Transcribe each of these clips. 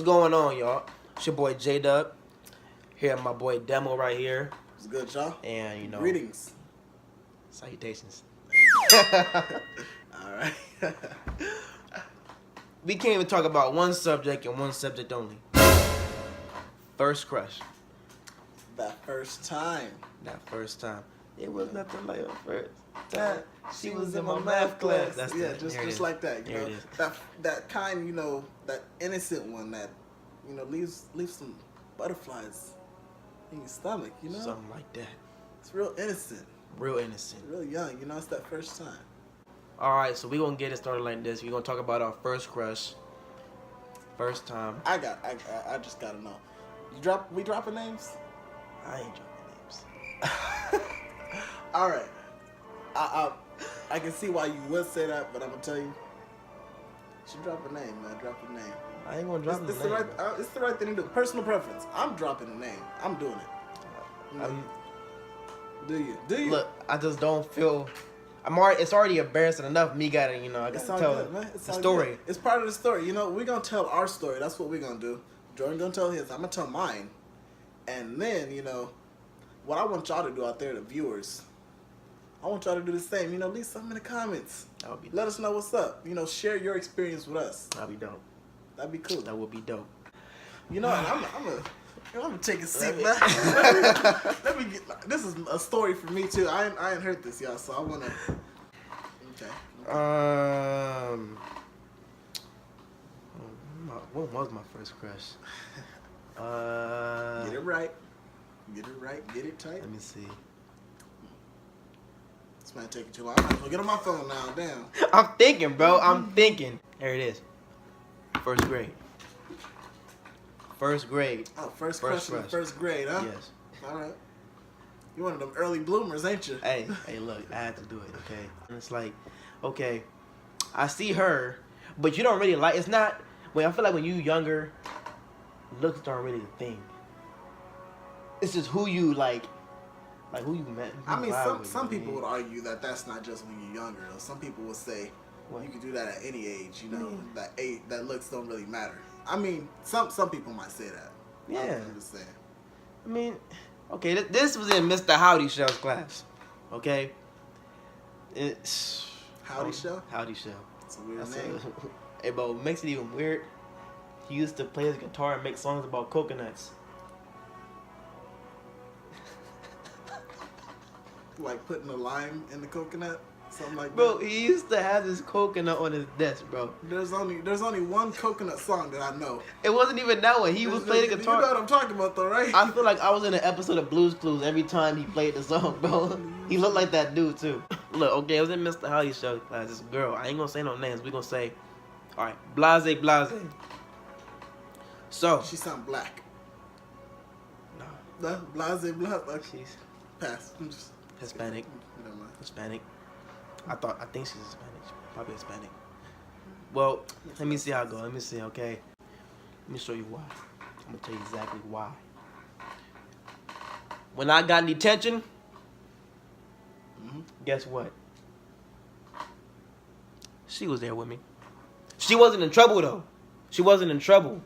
What's going on, y'all? It's your boy J-Dub. Here, my boy Demo right here. What's good, y'all? And, you know. Greetings. Salutations. Alright. We can't even talk about one subject and one subject only. First crush. That first time. That first time. It was nothing like a first time. She was in my math class. That's just like that. You know, that kind, you know, that innocent one that, you know, leaves some butterflies in your stomach. You know, something like that. It's real innocent. Real innocent. Real young. You know, it's that first time. All right, so we gonna get it started like this. We gonna talk about our first crush. First time. I just gotta know. We dropping names? I ain't dropping names. All right. I can see why you would say that, but I'm gonna tell you. You should drop a name, man. Drop a name. I ain't gonna drop the name. It's the right thing to do. Personal preference. I'm dropping a name. I'm doing it. Do you? Look, I just don't feel. It's already embarrassing enough. Me gotta, you know, I gotta tell the story. Good. It's part of the story. You know, we're gonna tell our story. That's what we're gonna do. Jordan gonna tell his. I'm gonna tell mine, and then, you know, what I want y'all to do out there, the viewers. I want y'all to do the same. You know, leave something in the comments. Let us know what's up. You know, share your experience with us. That'd be dope. That'd be cool. That would be dope. You know, I'm gonna take a seat back. Let me get. This is a story for me too. I ain't heard this, y'all. So I wanna. Okay. What was my first crush? Get it right. Get it right. Get it tight. Let me see. This might take too long. I'm gonna get on my phone now. Damn. I'm thinking, bro. I'm thinking. There it is. First grade. First grade. Oh, first crush in the first grade, huh? Yes. All right. You one of them early bloomers, ain't you? Hey, look, I had to do it, okay? And it's like, okay, I see her, but you don't really like. It's not. I feel like when you younger, looks aren't really a thing. It's just who you like who you met. I mean, some people would argue that that's not just when you're younger. Though. Some people would say you can do that at any age. You know, that looks don't really matter. I mean, some people might say that. Yeah. I'm just saying. I mean, okay, this was in Mr. Howdy Shell's class. Okay. It's Howdy Shell. Howdy Shell. It's a weird name. Hey, but what makes it even weird? He used to play his guitar and make songs about coconuts. Like putting a lime in the coconut, something like bro, that. He used to have this coconut on his desk, bro. There's only one coconut song that I know. It wasn't even that one. He was playing the guitar. You know what I'm talking about, though, right? I feel like I was in an episode of Blue's Clues every time he played the song, bro. He looked like that dude too. Look, okay, it was in Mr. Howdy Show class. This girl, I ain't gonna say no names. We gonna say, all right, Blase. So she sound black. No, Blase. Like, she's pass. I'm just Hispanic. Never mind. Hispanic. I think she's Hispanic. Probably Hispanic. Well, let me see how it goes. Let me see, okay? Let me show you why. I'm gonna tell you exactly why. When I got in detention, guess what? She was there with me. She wasn't in trouble though. She wasn't in trouble.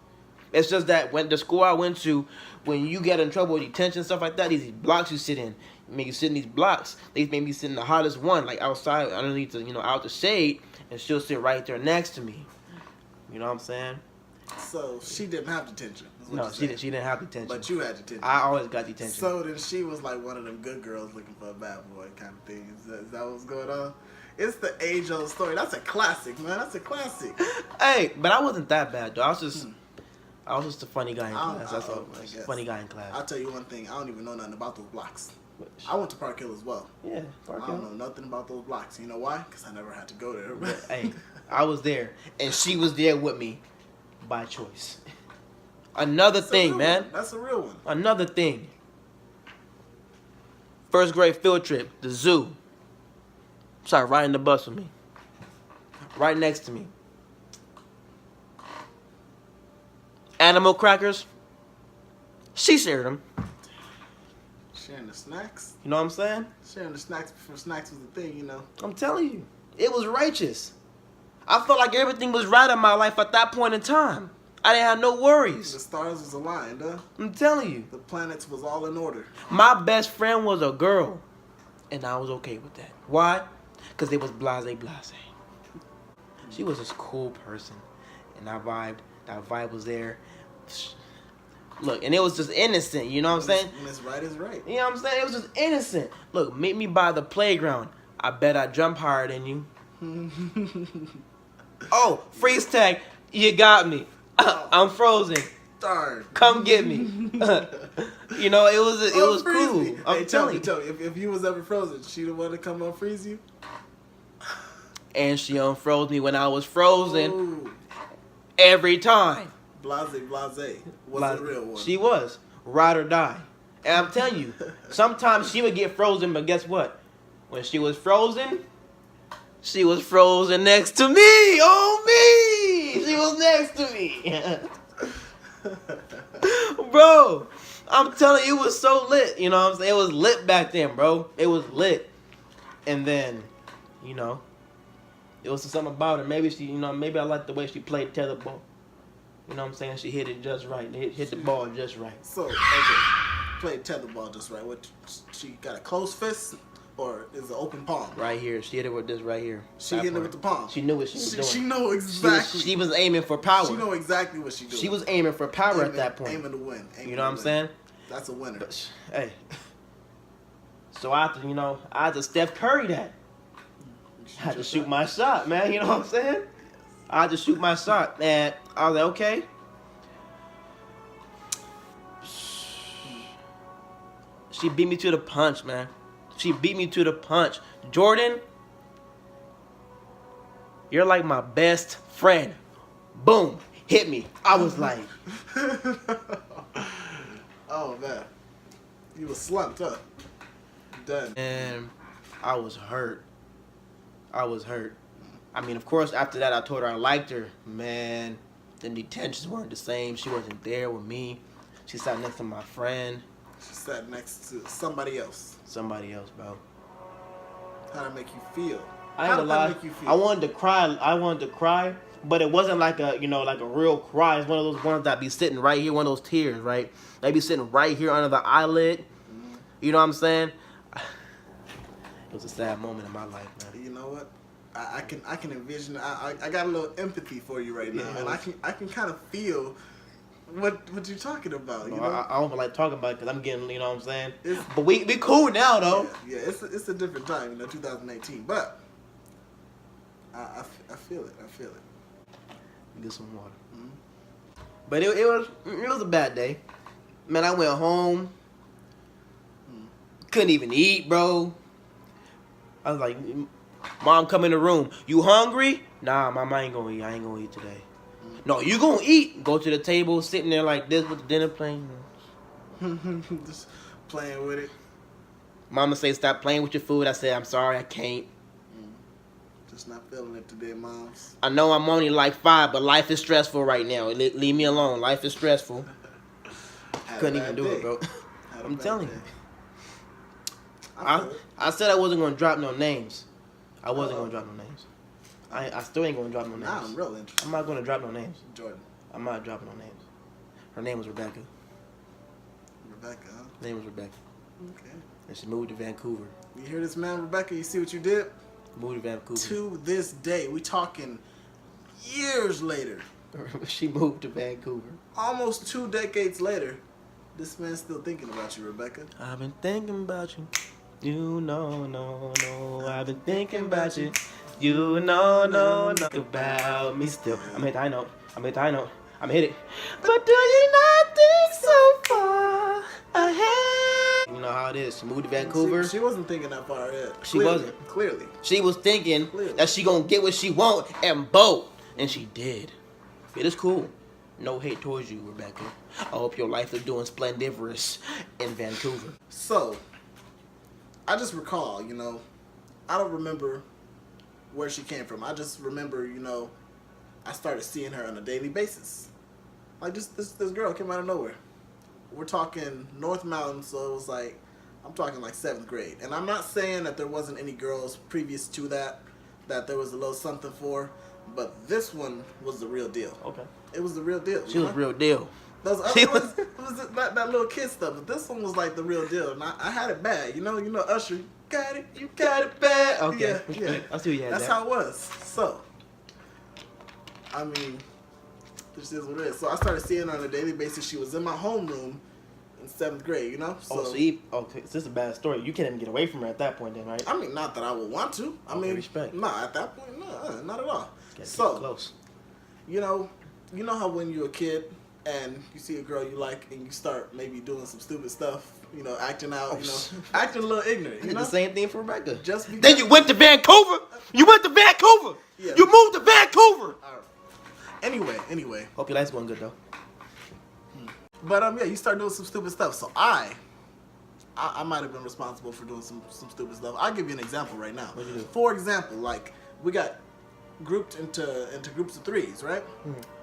It's just that when the school I went to, when you get in trouble with detention stuff like that, these blocks you sit in. Make you sit in these blocks. They made me sit in the hottest one, like outside, underneath the, out the shade, and she'll sit right there next to me. You know what I'm saying? So she didn't have detention. No, she didn't have detention. But you had detention. I always got detention. So then she was like one of them good girls looking for a bad boy kind of thing. Is that what's going on? It's the age-old story. That's a classic, man. That's a classic. Hey, but I wasn't that bad though. I was just a funny guy in class. That's all. Funny guy in class. I'll tell you one thing. I don't even know nothing about those blocks. I went to Park Hill as well. Yeah, Park Hill. I don't know nothing about those blocks. You know why? Because I never had to go there. But, hey, I was there, and she was there with me by choice. Another thing, man. That's a real one. Another thing. First grade field trip, the zoo. Started riding the bus with me. Right next to me. Animal crackers. She shared them. Sharing the snacks? You know what I'm saying? Sharing the snacks before snacks was the thing, I'm telling you. It was righteous. I felt like everything was right in my life at that point in time. I didn't have no The worries. stars was aligned, huh? I'm telling you. The planets was all in order. My best friend was a girl, and I was okay with that. Why? Because it was blase. She was this cool person, and I vibed. That vibe was there. Look, and it was just innocent, you know what I'm saying? When it's right, it's right. You know what I'm saying? It was just innocent. Look, meet me by the playground. I bet I jump higher than you. Oh, freeze tag. You got me. I'm frozen. Darn. Come get me. You know, it was freeze cool. me. I'm Hey, telling you. tell me, if you was ever frozen, she the one to come unfreeze you? And she unfroze me when I was frozen Ooh. every time. Blase. Was Like, the real one. She was. Ride or die. And I'm telling you, sometimes she would get frozen, but guess what? When she was frozen next to me. Oh, me! She was next to me. Bro, I'm telling you, it was so lit. You know what I'm saying? It was lit back then, bro. It was lit. And then, you know, it was something about her. Maybe maybe I liked the way she played tetherball. You know what I'm saying? She hit it just right. Hit the ball just right. So, okay. Played tetherball just right. What? She got a closed fist or is it open palm? Right here. She hit it with this right here. She hit it with the palm. She knew what she was doing. She know exactly. She was aiming for power. She know exactly what she doing. She was aiming for power at that point. Aiming to win. You know what I'm saying? That's a winner. But, hey. So I had to Steph Curry that. I had to shoot my shot, man. You know what I'm saying? I had to shoot my shot. And I was like, okay. She beat me to the punch, man. She beat me to the punch. Jordan, you're like my best friend. Boom. Hit me. I was like. Oh, man. You was slumped, huh? Done. And I was hurt. I mean, of course, after that, I told her I liked her. Man, the detentions weren't the same. She wasn't there with me. She sat next to my friend. She sat next to somebody else. Somebody else, bro. How'd it make you feel? I How ain't did gonna that lie. make you feel? I wanted to cry, but it wasn't like a real cry. It's one of those ones that be sitting right here, one of those tears, right? They be sitting right here under the eyelid. Mm-hmm. You know what I'm saying? It was a sad moment in my life, man. You know what? I can envision. I got a little empathy for you right now, Yeah, and I can kind of feel what you're talking about. You know? I don't like talking about it because I'm getting, you know what I'm saying? It's- But we cool now, though. Yeah, it's a different time, 2018. But I feel it. I feel it. Get some water. Mhm. But it was a bad day. Man, I went home. Couldn't even eat, bro. I was like, Mom, come in the room. You hungry? Nah, Mom, I ain't gonna eat. I ain't gonna eat today. No, you gonna eat. Go to the table, sitting there like this with the dinner plate. Just playing with it. Mama say, stop playing with your food. I said, I'm sorry, I can't. Just not feeling it today, moms. I know I'm only like 5, but life is stressful right now. Leave me alone. Life is stressful. Had a Couldn't bad even do day. it, bro. Had a I'm bad telling day. you. I feel it. I said I wasn't gonna drop no names. I wasn't gonna drop no names. I still ain't gonna drop no names. Now I'm real interested. I'm not gonna drop no names. Jordan. I'm not dropping no names. Her name was Rebecca. Rebecca, huh? Her name was Rebecca. Okay. And she moved to Vancouver. You hear this, man, Rebecca? You see what you did? Moved to Vancouver. To this day, we talking years later, She moved to Vancouver. almost 2 decades later. This man's still thinking about you, Rebecca. I've been thinking about you. You know, no. I've been thinking about you. You know, no. About me still. I'm hit the high note. I'm hit it. But do you not think so far ahead? You know how it is. She moved to Vancouver. She wasn't thinking that far ahead. She wasn't. Clearly. She was thinking Clearly. that she gonna get what she want and boat. And she did. It is cool. No hate towards you, Rebecca. I hope your life is doing splendiferous in Vancouver. So, I just recall, I don't remember where she came from. I just remember, I started seeing her on a daily basis. Like, this girl came out of nowhere. We're talking North Mountain, so it was like, I'm talking like 7th grade. And I'm not saying that there wasn't any girls previous to that there was a little something for. But this one was the real deal. Okay. It was the real deal. She was real deal. Those other She ones, it was that little kid stuff. But this one was like the real deal. And I had it bad. You know, Usher, you got it bad. Okay. Yeah. I see what you had. That's there. how it was. So, I mean, this is what it is. So I started seeing her on a daily basis. She was in my homeroom in 7th grade, you know? So, okay, so this is a bad story. You can't even get away from her at that point then, right? I mean, not that I would want to. I mean, respect. Nah, at that point, no, not at all. Gotta So, keep it close. you know how when you're a kid and you see a girl you like and you start maybe doing some stupid stuff, acting out, acting a little ignorant, I did the same thing for Rebecca. Just because. Then you went to Vancouver. You went to Vancouver. Yeah. You moved to Vancouver. All right. Anyway. Hope your life's going good though. But yeah, you start doing some stupid stuff. So I might have been responsible for doing some stupid stuff. I'll give you an example right now. What'd you do? For example, like we got grouped into groups of 3s, right?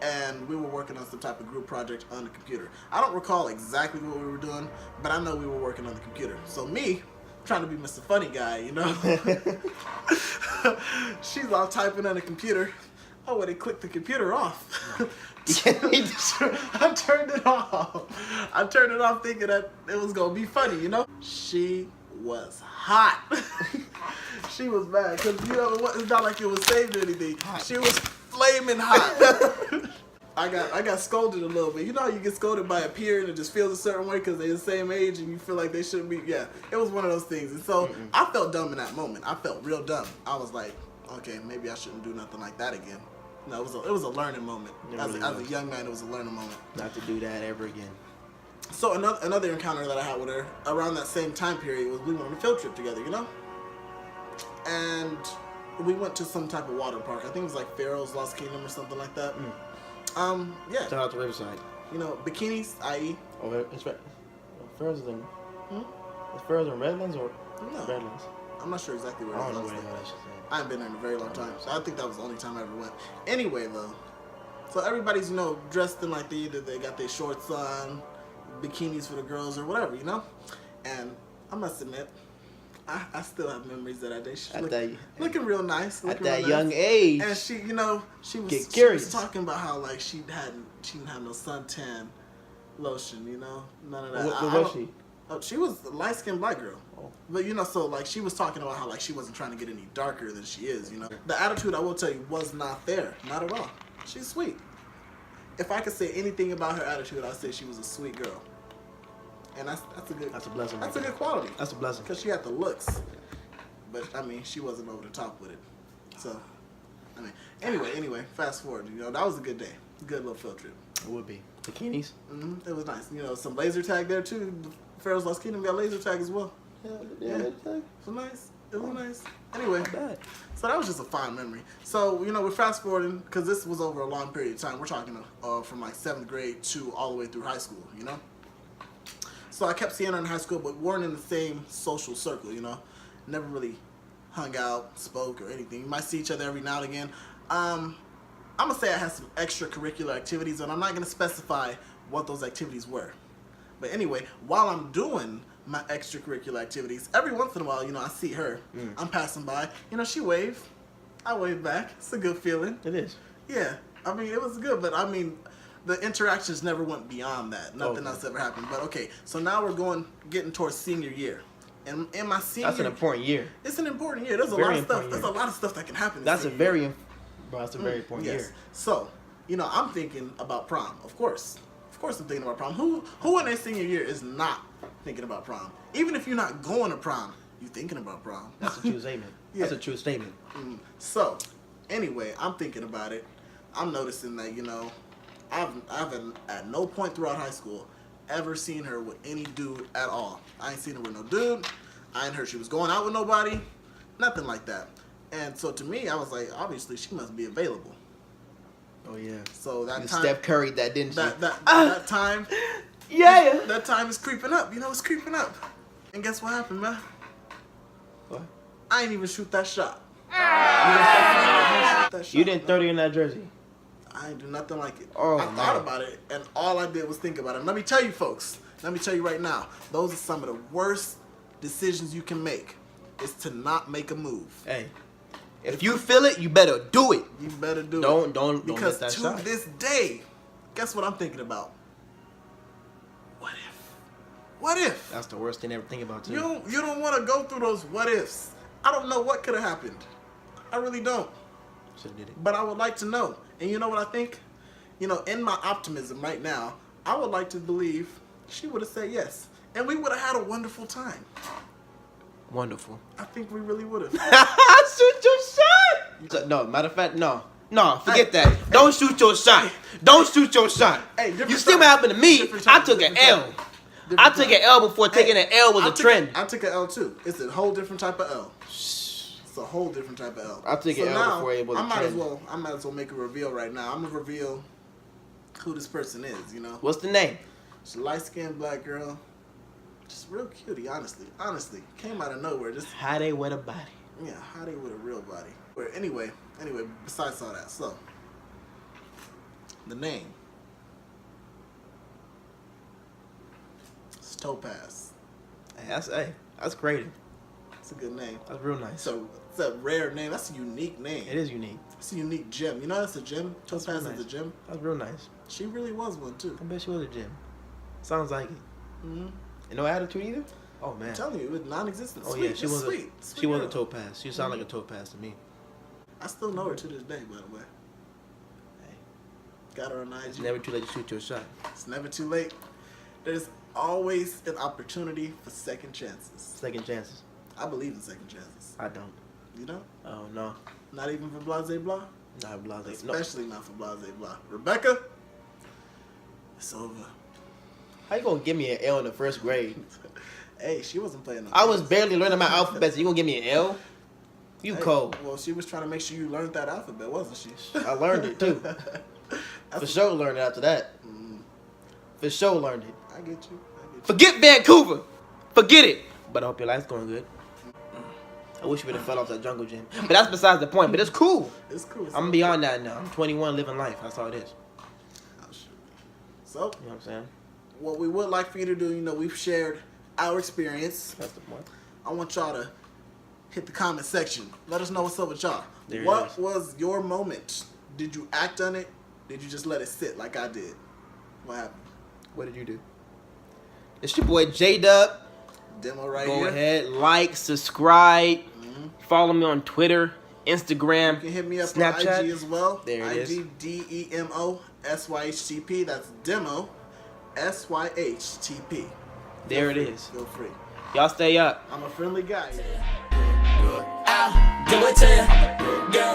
And we were working on some type of group project on the computer. I don't recall exactly what we were doing, but I know we were working on the computer. So me, trying to be Mr. Funny Guy, she's all typing on the computer. Oh, well, they clicked the computer off. I turned it off. I turned it off thinking that it was going to be funny, She was hot. She was mad because, it's not like it was saved or anything. She was flaming hot. I got scolded a little bit. You know how you get scolded by a peer and it just feels a certain way because they're the same age and you feel like they shouldn't be. Yeah, it was one of those things. And so I felt dumb in that moment. I felt real dumb. I was like, okay, maybe I shouldn't do nothing like that again. No, it was a learning moment. As a young man, it was a learning moment. Not to do that ever again. So another encounter that I had with her around that same time period was we went on a field trip together, And we went to some type of water park. I think it was like Pharaoh's Lost Kingdom or something like that. Yeah. Shout out to Riverside. Bikinis, i.e. Oh, it's right. Pharaoh's in. Is Pharaoh's in Redlands or No. Redlands? I'm not sure exactly where it I is. don't know where the hell that shit's at. I haven't been there in a very long time, so I think that was the only time I ever went. Anyway, though, so everybody's dressed in like they got their shorts on, bikinis for the girls or whatever, And I must admit, I still have memories of that day. She's looking real nice. At that young age. And she, she was talking about how like she didn't have no suntan lotion, none of that. What was she? She was a light-skinned black girl. Oh. But, so, like, she was talking about how, like, she wasn't trying to get any darker than she is, The attitude, I will tell you, was not there. Not at all. She's sweet. If I could say anything about her attitude, I'd say she was a sweet girl. And that's a blessing. That's a good quality. That's a blessing. Because she had the looks. But, I mean, she wasn't over the top with it. So, I mean, anyway, fast forward. That was a good day. Good little field trip. It would be. Bikinis? It was nice. Some laser tag there, too. Pharaoh's Lost Kingdom got laser tag as well. Yeah. It was nice. It was nice. Anyway, Not bad. so that was just a fine memory. So, we're fast forwarding because this was over a long period of time. We're talking from like 7th grade to all the way through high school, So I kept seeing her in high school, but we weren't in the same social circle, Never really hung out, spoke, or anything. You might see each other every now and again. I'm going to say I had some extracurricular activities, and I'm not going to specify what those activities were. But anyway, while I'm doing my extracurricular activities, every once in a while, I see her. I'm passing by. She waved. I waved back. It's a good feeling. It is. Yeah. I mean, it was good, but I mean, the interactions never went beyond that. Nothing else ever happened. But okay, so now we're getting towards senior year. And in my senior That's an important year. It's an important year. There's a lot of stuff. There's a lot of stuff that can happen. That's a very important year. So, I'm thinking about prom, of course. Of course I'm thinking about prom. Who in their senior year is not thinking about prom? Even if you're not going to prom, you're thinking about prom. That's a true statement. Yeah. That's a true statement. So, anyway, I'm thinking about it. I'm noticing that, I've at no point throughout high school ever seen her with any dude at all. I ain't seen her with no dude. I ain't heard she was going out with nobody. Nothing like that. And so to me, I was like, obviously she must be available. Oh yeah. So that you time, Steph Curry that didn't that time, yeah. that time is creeping up. It's creeping up. And guess what happened, man? What? I ain't even shoot that shot. You didn't 30 in that jersey. I ain't do nothing like it. Oh, I thought about it, and all I did was think about it. And let me tell you, folks. Let me tell you right now. Those are some of the worst decisions you can make. Is to not make a move. Hey, If you feel it, you better do it. You better do it. Don't Because miss that to shot. this day, guess what I'm thinking about? What if? What if? That's the worst thing to ever think about too. You don't want to go through those what ifs. I don't know what could have happened. I really don't. Should've did it. But I would like to know. And you know what I think? You know, in my optimism right now, I would like to believe she would have said yes. And we would have had a wonderful time. Wonderful. I think we really would have. Shoot your shot. No, matter of fact, no, forget that. Don't shoot your shot. Don't shoot your shot. Hey, different you see what time. happened to me? Different I time, took an different L. time. I took an L before taking an L was a trend. I took an L too. It's a whole different type of L. It's a whole different type of L. I took an L now, before it was a I might trend. as well make a reveal right now. I'm gonna reveal who this person is. You know, What's the name? she's a light-skinned black girl, just real cutie. Honestly, came out of nowhere. Just How they with a body. yeah, how they with a real body. But anyway, besides all that, so the name. It's Topaz. Hey, that's creative. It's a good name. That's real nice. It's a rare name. That's a unique name. It is unique. It's a unique gem. You know that's a gem? Topaz real is nice. a gem. That's real nice. She really was one too. I bet she was a gym. Sounds like it. Mm-hmm. And no attitude either. Oh man. I'm telling you, it was non-existent. Oh Sweet. yeah, she It's was sweet. a Sweet she was a girl. topaz. She sounded like a topaz to me. I still know her to this day, by the way. Hey, Got her on IG. it's never too late to shoot your shot. It's never too late. There's always an opportunity for second chances. Second chances. I believe in second chances. I don't. You know? Oh no. Not even for Blase Blah? Not blase. No. Especially not for Blase Blah. Rebecca, it's over. How you gonna give me an L in the first grade? Hey, she wasn't playing no I was games. barely learning my alphabet, so you gonna give me an L? You Hey, cold. Well, she was trying to make sure you learned that alphabet, wasn't she? I learned it too. For sure learned it after that. For sure learned it. I get you. Forget Vancouver. Forget it. But I hope your life's going good. I wish you would have fell off that jungle gym. But that's besides the point. But it's cool. It's cool. I'm beyond that now. I'm 21, living life. That's all it is. Oh, shoot. So, You know what I'm saying? what we would like for you to do, you know, we've shared our experience. That's the point. I want y'all to hit the comment section. Let us know what's up with y'all. There it What is. was your moment? Did you act on it? Did you just let it sit like I did? What happened? What did you do? It's your boy J-Dub. Demo right Go here. ahead, like, subscribe, follow me on Twitter, Instagram, You can hit me up Snapchat. on IG as well. There it is. IG DEMO SYHTP. That's Demo SYHTP. There it is. Feel free. Y'all stay up. I'm a friendly guy. I'll do it to you, girl.